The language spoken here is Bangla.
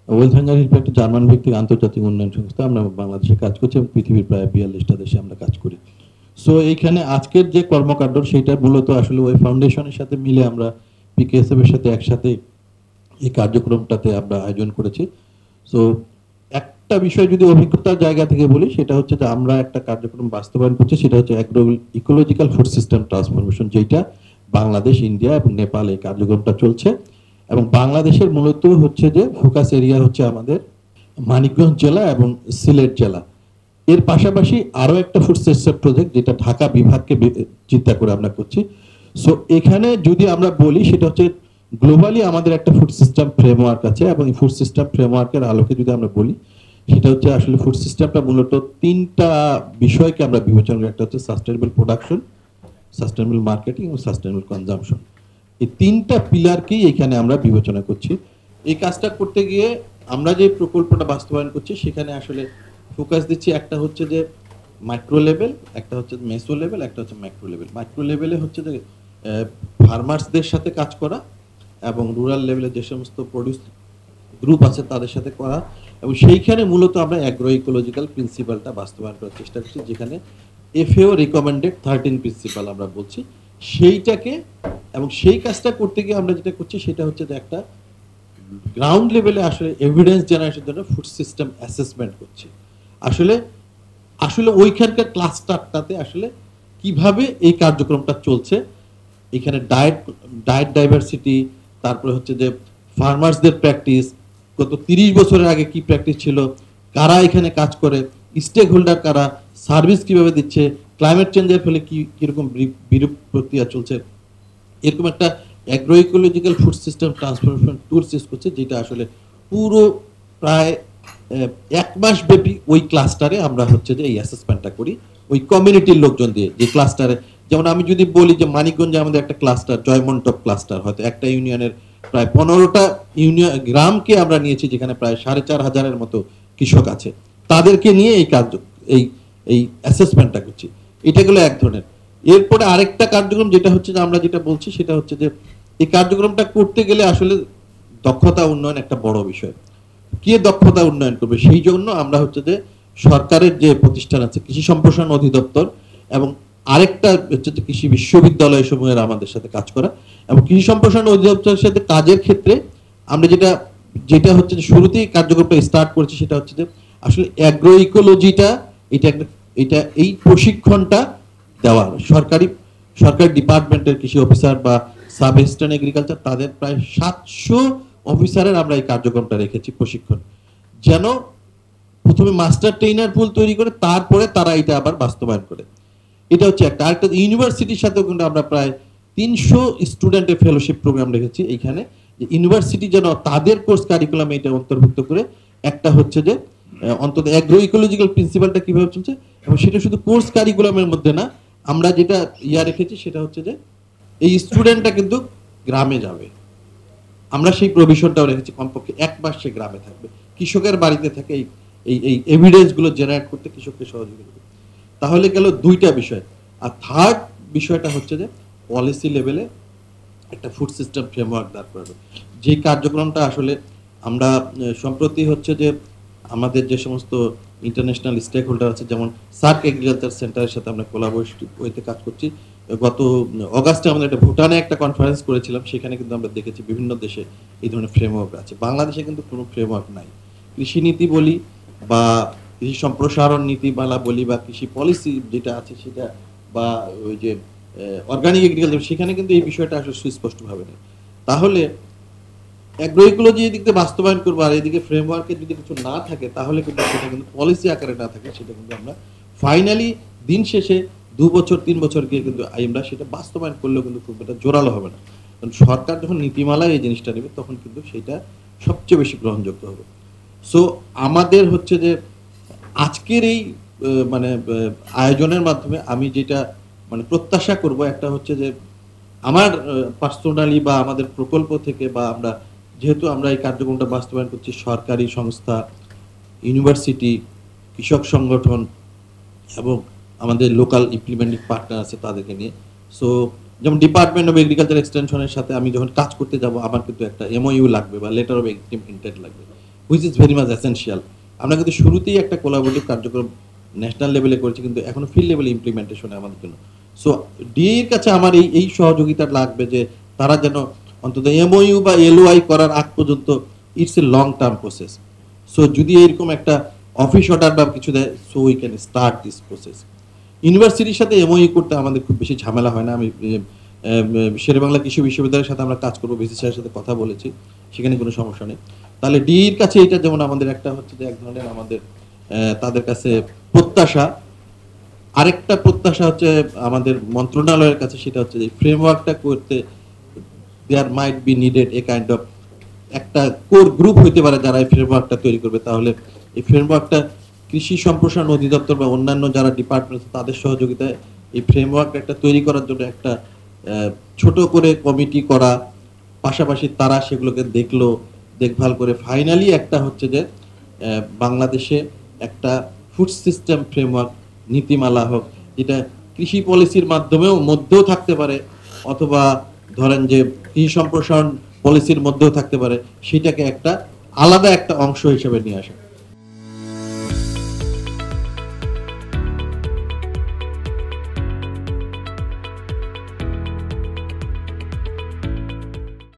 ওয়েলথাঙ্গার হিলপে একটা জার্মান ভিত্তিক আন্তর্জাতিক উন্নয়ন সংস্থা। আমরা বাংলাদেশে কাজ করছি এবং পৃথিবীর প্রায় 42টা দেশে আমরা কাজ করি। সো এইখানে আজকের যে কর্মকাণ্ড সেটা মূলত আসলে ওই ফাউন্ডেশনের সাথে মিলে আমরা পিকেএসএফ এর সাথে একসাথে এই কার্যক্রমটাতে আমরা আয়োজন করেছি। সো একটা বিষয় যদি অভিজ্ঞতার জায়গা থেকে বলি, সেটা হচ্ছে যে আমরা একটা কার্যক্রম বাস্তবায়ন করছি, সেটা হচ্ছে agro ecological food system transformation, যেটা বাংলাদেশ, ইন্ডিয়া এবং নেপাল এই কার্যক্রমটা চলছে। এবং বাংলাদেশের মূলত হচ্ছে যে ফোকাস এরিয়া হচ্ছে আমাদের মানিকগঞ্জ জেলা এবং সিলেট জেলা। এর পাশাপাশি আরো একটা ফুড সিস্টেম প্রজেক্ট যেটা ঢাকা বিভাগকে চিন্তা করে আমরা করছি। সো এখানে যদি আমরা বলি, সেটা হচ্ছে গ্লোবালি আমাদের একটা ফুড সিস্টেম ফ্রেমওয়ার্ক আছে, এবং এই ফুড সিস্টেম ফ্রেমওয়ার্কের আলোকে যদি আমরা বলি, সেটা হচ্ছে আসলে ফুড সিস্টেমটা মূলত তিনটা বিষয়কে আমরা বিবেচনা করি। একটা হচ্ছে সাস্টেনেবল প্রোডাকশন, সাস্টেনেবল মার্কেটিং এবং সাস্টেনেবল কনজাম্পশন। এই তিনটা পিলারকেই এখানে আমরা বিবেচনা করছি। এই কাজটা করতে গিয়ে আমরা যে প্রকল্পটা বাস্তবায়ন করছি সেখানে আসলে ফোকাস দিচ্ছি, একটা হচ্ছে যে মাইক্রো লেভেল, একটা হচ্ছে মেসো লেভেল, একটা হচ্ছে ম্যাক্রো লেভেল। মাইক্রো লেভেলে হচ্ছে যে ফার্মার্সদের সাথে কাজ করা, এবং রুরাল লেভেলে যে সমস্ত প্রডিউস গ্রুপ আছে তাদের সাথে করা, এবং সেইখানে মূলত আমরা অ্যাগ্রো ইকোলজিক্যাল প্রিন্সিপালটা বাস্তবায়ন করার চেষ্টা করছি, যেখানে এফএও রিকমেন্ডেড 13 প্রিন্সিপাল আমরা বলছি সেইটাকে। এবং সেই কাজটা করতে গিয়ে আমরা যেটা করছি সেটা হচ্ছে যে একটা গ্রাউন্ড লেভেলে আসলে এভিডেন্স জেনারেশনের জন্য ফুড সিস্টেম অ্যাসেসমেন্ট করছি। আসলে আসলে ওইখানকার ক্লাস্টারটাতে আসলে কিভাবে এই কার্যক্রমটা চলছে, এখানে ডায়েট ডাইভার্সিটি, তারপরে হচ্ছে যে ফার্মার্সদের প্র্যাকটিস, গত 30 বছরের আগে কি প্র্যাকটিস ছিল, কারা এখানে কাজ করে, স্টেক হোল্ডার কারা, সার্ভিস কিভাবে দিচ্ছে, ক্লাইমেট চেঞ্জের ফলে কিরকম বিরূপ প্রক্রিয়া চলছে, এরকম একটা agro ecological food system transformation tour শেষ করছে, যেটা আসলে পুরো প্রায় 1 মাস ব্যাপী ওই ক্লাস্টারে আমরা হচ্ছে যে এই অ্যাসেসমেন্টটা করি, ওই কমিউনিটির লোকজন দিয়ে। যে ক্লাস্টারে, যেমন আমি যদি বলি যে মানিকগঞ্জে আমাদের একটা ক্লাস্টার, জয়মন্টপ ক্লাস্টার, হয়তো একটা ইউনিয়নের প্রায় 15টা ইউনিয়ন গ্রামকে আমরা নিয়েছি, যেখানে প্রায় 4,500-এর মতো কৃষক আছে, তাদেরকে নিয়ে এই কার্য এই এই অ্যাসেসমেন্টটা করছি। এটা গেলো এক ধরনের। এরপরে আরেকটা কার্যক্রম যেটা হচ্ছে যে আমরা যেটা বলছি সেটা হচ্ছে যে এই কার্যক্রমটা করতে গেলে আসলে দক্ষতা উন্নয়ন একটা বড় বিষয়। কে দক্ষতা উন্নয়ন করবে, সেই জন্য আমরা হচ্ছে যে সরকারের যে প্রতিষ্ঠান আছে, কৃষি সম্প্রসারণ অধিদপ্তর এবং আরেকটা হচ্ছে যে কৃষি বিশ্ববিদ্যালয় সমূহের আমাদের সাথে কাজ করা, এবং কৃষি সম্প্রসারণ অধিদপ্তরের সাথে কাজের ক্ষেত্রে আমরা যেটা যেটা হচ্ছে যে শুরুতেই কার্যক্রমটা স্টার্ট করেছি, সেটা হচ্ছে যে আসলে অ্যাগ্রো ইকোলজিটা, এটা এই প্রশিক্ষণটা দেওয়ার সরকারি ডিপার্টমেন্টের কৃষি অফিসার বা সাব অ্যাসিস্ট্যান্ট এগ্রিকালচার, তাদের প্রায় 700 অফিসারের আমরা এই কার্যক্রমটা রেখেছি প্রশিক্ষণ, যেন প্রথমে মাস্টার ট্রেনার পুল তৈরি করে তারপরে তারা এটা আবার বাস্তবায়ন করে। এটা হচ্ছে একটা। আরেকটা, ইউনিভার্সিটির সাথেও কিন্তু আমরা প্রায় 300 স্টুডেন্টের ফেলোশিপ প্রোগ্রাম রেখেছি এইখানে, যে ইউনিভার্সিটি যেন তাদের কোর্স কারিকুলামে এটা অন্তর্ভুক্ত করে একটা হচ্ছে যে অন্তত অ্যাগ্রো ইকোলজিক্যাল প্রিন্সিপালটা কিভাবে চলছে, এবং সেটা শুধু কোর্স কারিকুলামের মধ্যে না, আমরা যেটা রেখেছি সেটা হচ্ছে যে এই স্টুডেন্টটা কিন্তু গ্রামে যাবে। আমরা সেই প্রভিশনটাও রেখেছি, কমপক্ষে 1 মাস সে গ্রামে থাকবে, কৃষকের বাড়িতে থেকে এই এই এভিডেন্স গুলো জেনারেট করতে কৃষককে সহযোগিতা করবে। তাহলে গেল দুইটা বিষয়। আর থার্ড বিষয়টা হচ্ছে যে পলিসি লেভেলে একটা ফুড সিস্টেম ফ্রেমওয়ার্ক দাঁড় করানো, যে কার্যক্রমটা আসলে আমরা সম্প্রতি হচ্ছে যে আমাদের যে সমস্ত ইন্টারন্যাশনাল স্টেক হোল্ডার আছে, যেমন সার্ক এগ্রিকালচার সেন্টারের সাথে আমরা কোলাবোরেটিভ ওয়েতে কাজ করছি। গত অগাস্টে আমরা একটা ভুটানে একটা কনফারেন্স করেছিলাম, সেখানে কিন্তু আমরা দেখেছি বিভিন্ন দেশে এই ধরনের ফ্রেমওয়ার্ক আছে, বাংলাদেশে কিন্তু কোনো ফ্রেমওয়ার্ক নাই। কৃষি নীতি বলি বা কৃষি সম্প্রসারণ নীতিমালা বলি বা কৃষি পলিসি যেটা আছে সেটা, বা ওই যে অর্গানিক এগ্রিকালচার, সেখানে কিন্তু এই বিষয়টা আসলে সুস্পষ্টভাবে নেই। তাহলে অ্যাগ্রো ইকোলজি এদিক দিয়ে বাস্তবায়ন করবো, আর এদিকে ফ্রেমওয়ার্কে যদি কিছু না থাকে, তাহলে কিন্তু সেটা কিন্তু পলিসি আকারে না থাকে, সেটা কিন্তু আমরা ফাইনালি দিন শেষে 2 বছর 3 বছর গিয়ে কিন্তু আমরা সেটা বাস্তবায়ন করলেও কিন্তু খুব একটা জোরালো হবে না। কারণ সরকার যখন নীতিমালায় এই জিনিসটা নেবে, তখন কিন্তু সেটা সবচেয়ে বেশি গ্রহণযোগ্য হবে। সো আমাদের হচ্ছে যে আজকের এই মানে আয়োজনের মাধ্যমে আমি যেটা মানে প্রত্যাশা করব, একটা হচ্ছে যে আমার পার্সোনালি বা আমাদের প্রকল্প থেকে, বা আমরা যেহেতু আমরা এই কার্যক্রমটা বাস্তবায়ন করছি সরকারি সংস্থা, ইউনিভার্সিটি, কৃষক সংগঠন এবং আমাদের লোকাল ইমপ্লিমেন্টিং পার্টনার আছে তাদেরকে নিয়ে। সো যেমন ডিপার্টমেন্ট অফ এগ্রিকালচার এক্সটেনশনের সাথে আমি যখন কাজ করতে যাব, আমার কিন্তু একটা এমওইউ লাগবে বা লেটার অফ ইন্টেন্ট লাগবে। Which is very much essential. আমরা কিন্তু শুরুতেই একটা কোলাবোরেটিভ কার্যক্রম ন্যাশনাল লেভেলে করেছি, কিন্তু এখনো ফিল্ড লেভেলে ইমপ্লিমেন্টেশনে আমাদের জন্য। সো ডিএর কাছে আমার এই সহযোগিতা লাগবে যে তারা যেন অন্তত এমওইউ বা এলওআই করার আগ পর্যন্ত it's a long term process. So যদি এরকম একটা অফিস অর্ডার বা কিছু দেয়, so we can start this process. ইউনিভার্সিটির সাথে এমওইউ করতে আমাদের খুব বেশি ঝামেলা হয় না। আমি শেরেবাংলা কৃষি বিশ্ববিদ্যালয়ের সাথে আমরা কাজ করবো, ভিসি স্যারের সাথে কথা বলেছি, সেখানে কোনো সমস্যা নেই। তাহলে ডিইর কাছে এটা যেমন আমাদের একটা হচ্ছে যে এক ধরনের আমাদের তাদের কাছে প্রত্যাশা। আরেকটা প্রত্যাশা হচ্ছে আমাদের মন্ত্রণালয়ের কাছে, সেটা হচ্ছে যে ফ্রেমওয়ার্কটা করতে there might be needed a kind of একটা কোর গ্রুপ হইতে পারে যারা এই ফ্রেমওয়ার্কটা তৈরি করবে। তাহলে এই ফ্রেমওয়ার্কটা কৃষি সম্প্রসারণ অধিদপ্তর বা অন্যান্য যারা ডিপার্টমেন্ট তাদের সহযোগিতায় এই ফ্রেমওয়ার্ক একটা তৈরি করার জন্য একটা ছোট করে কমিটি করা, পাশাপাশি তারা সেগুলোকে দেখলো, দেখভাল করে ফাইনালি একটা হচ্ছে যে বাংলাদেশে একটা ফুড সিস্টেম ফ্রেমওয়ার্ক নীতিমালা হোক, যেটা কৃষি পলিসির মধ্যেও থাকতে পারে, অথবা ধরেন যে কৃষি সম্প্রসারণ পলিসির মধ্যেও থাকতে পারে, সেটাকে একটা আলাদা একটা অংশ হিসেবে নিয়ে আসা।